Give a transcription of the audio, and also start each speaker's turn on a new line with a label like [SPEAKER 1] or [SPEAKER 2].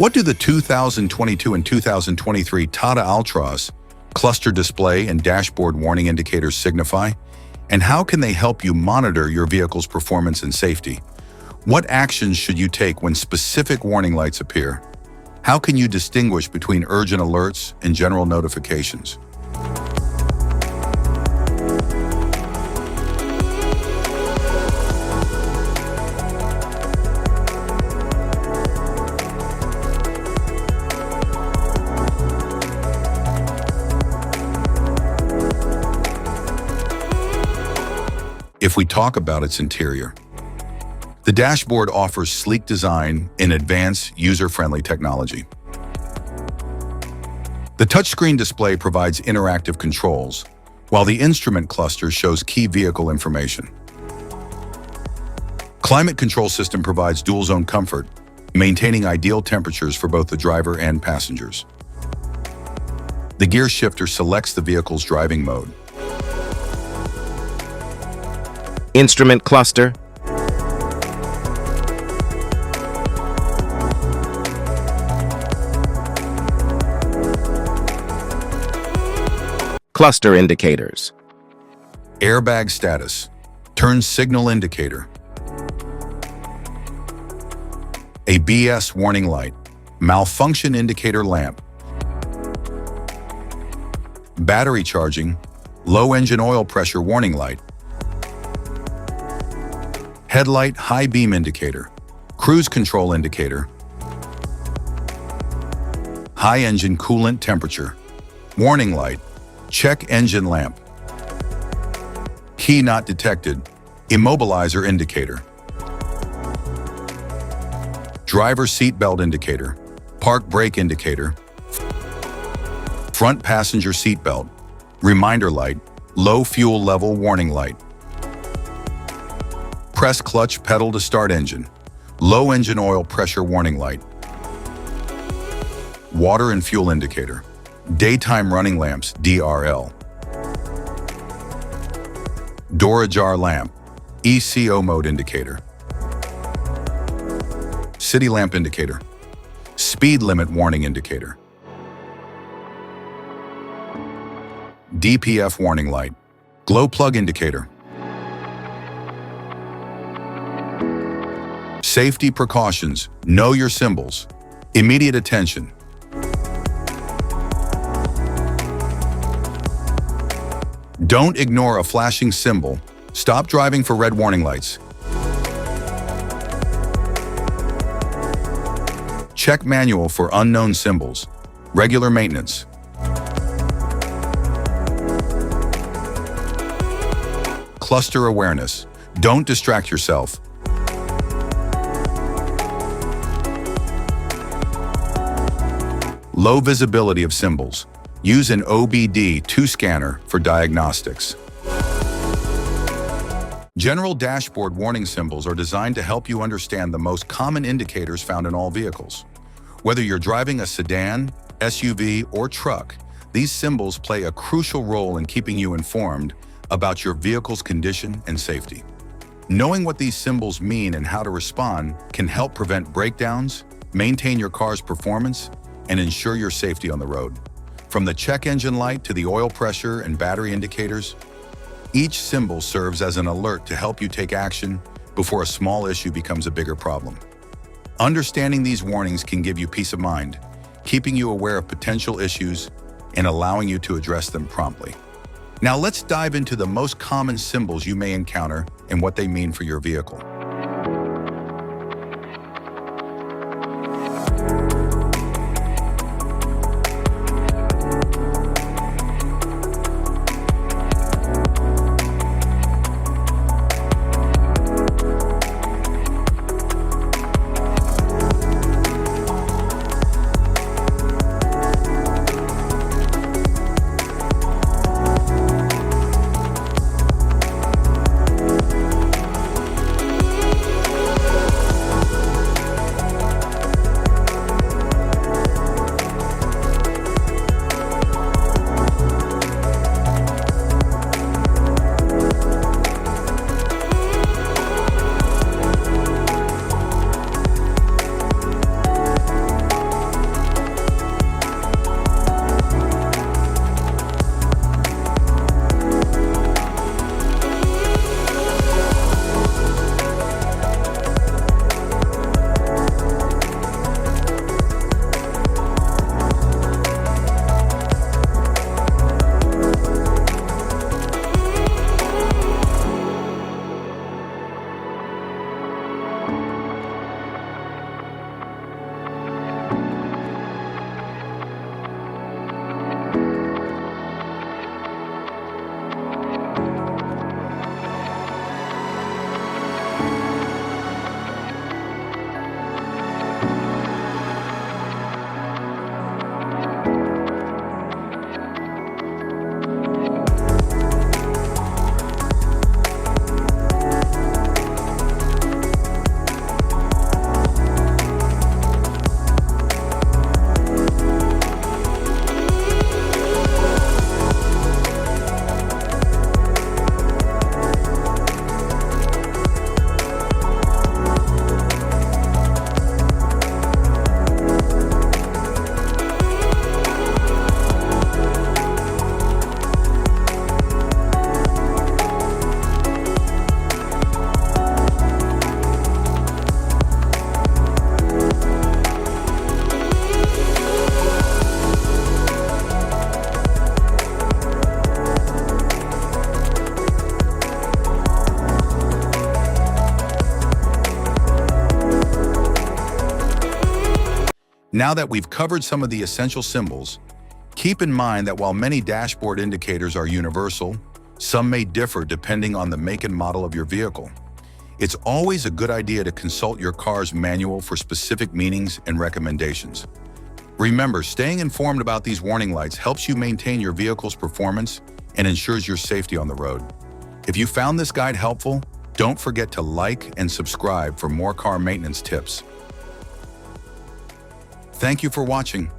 [SPEAKER 1] What do the 2022 and 2023 Tata Altroz cluster display and dashboard warning indicators signify? And how can they help you monitor your vehicle's performance and safety? What actions should you take when specific warning lights appear? How can you distinguish between urgent alerts and general notifications? If we talk about its interior, the dashboard offers sleek design and advanced user-friendly technology. The touchscreen display provides interactive controls, while the instrument cluster shows key vehicle information. Climate control system provides dual-zone comfort, maintaining ideal temperatures for both the driver and passengers. The gear shifter selects the vehicle's driving mode.
[SPEAKER 2] Instrument cluster, cluster indicators,
[SPEAKER 1] Airbag status, turn signal indicator, ABS warning light, malfunction indicator lamp, battery charging, low engine oil pressure warning light, headlight high beam indicator, cruise control indicator, high engine coolant temperature, warning light, check engine lamp, key not detected, immobilizer indicator, driver seat belt indicator, park brake indicator, front passenger seat belt, reminder light, low fuel level warning light, press clutch pedal to start engine, low engine oil pressure warning light, water and fuel indicator, daytime running lamps DRL, door ajar lamp, ECO mode indicator, city lamp indicator, speed limit warning indicator, DPF warning light, glow plug indicator, safety precautions, know your symbols, immediate attention. Don't ignore a flashing symbol. Stop driving for red warning lights. Check manual for unknown symbols. Regular maintenance. Cluster awareness. Don't distract yourself. Low visibility of symbols. Use an OBD2 scanner for diagnostics. General dashboard warning symbols are designed to help you understand the most common indicators found in all vehicles. Whether you're driving a sedan, SUV, or truck, these symbols play a crucial role in keeping you informed about your vehicle's condition and safety. Knowing what these symbols mean and how to respond can help prevent breakdowns, maintain your car's performance, and ensure your safety on the road. From the check engine light to the oil pressure and battery indicators, each symbol serves as an alert to help you take action before a small issue becomes a bigger problem. Understanding these warnings can give you peace of mind, keeping you aware of potential issues and allowing you to address them promptly. Now let's dive into the most common symbols you may encounter and what they mean for your vehicle. Now that we've covered some of the essential symbols, keep in mind that while many dashboard indicators are universal, some may differ depending on the make and model of your vehicle. It's always a good idea to consult your car's manual for specific meanings and recommendations. Remember, staying informed about these warning lights helps you maintain your vehicle's performance and ensures your safety on the road. If you found this guide helpful, don't forget to like and subscribe for more car maintenance tips. Thank you for watching.